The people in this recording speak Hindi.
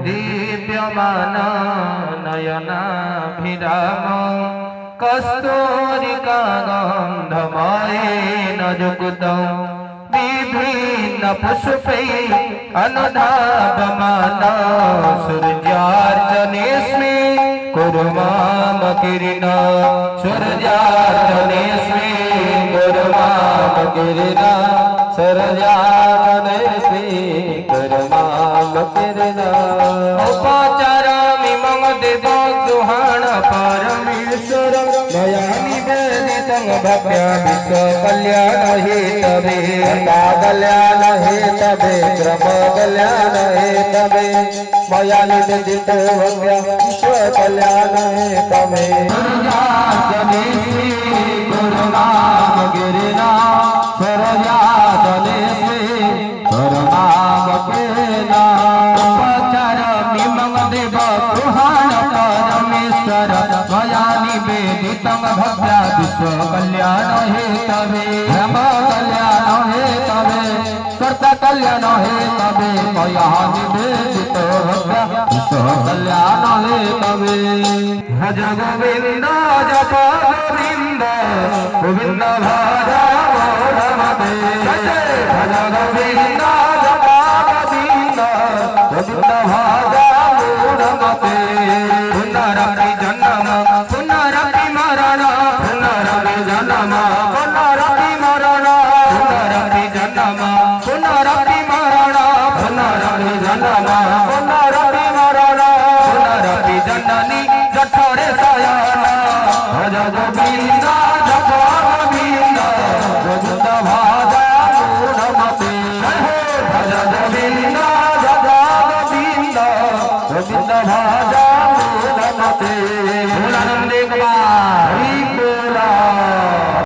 दीप्यमान नयनाभिराम कस्तूरिका गन्धमयेन युक्तं विभिन्न पुष्पै अनुधावमान सूर्यार्चनेऽस्मि कुरु माम किरण सूर्यार्चनेऽस्मि कुरु माम किरण सूर्यार्चनेऽस्मि कुरु माम किरण उपचारामि मम देव दुहाण परमेश्वर मया निवेदितं भक्त्या विश्व कल्याण हेतवे कल्याण हेतवे क्रम कल्याण हेतवे मया निवेदितो भक्त्या विश्व कल्याण हेतवे सूर्यार्चनेऽस्मि कुरु माम किरण सूर्यार्चनेऽस्मि कुरु माम किरण उपचारामि मम देव दुहाण परमेश्वर मया निवेदितं भक्त्या विश्व कल्याण हेतवे ब्रह्म कल्याण हेतवे कर्ता कल्याण हेतवे मया निवेदितो भक्त्या विश्व कल्याण हेतवे भज गोविंद जप गोविंद गोविंद भज रमते भज गोविंद जप गोविंद गोविंद भज रमते पुनरपि जन्म पुनरपि मरण पुनरपि जन्म पुनरपि मरण पुनरपि जन्म पुनरपि मरण पुनरपि जन्म पुनरपि मरण पुनरपि जननी जठरे शयन भज गोविंद जप गोविंद गोविंद भज रमते भज गोविंद जप गोविंद गोविंद भज रमते भोलानंद एक बार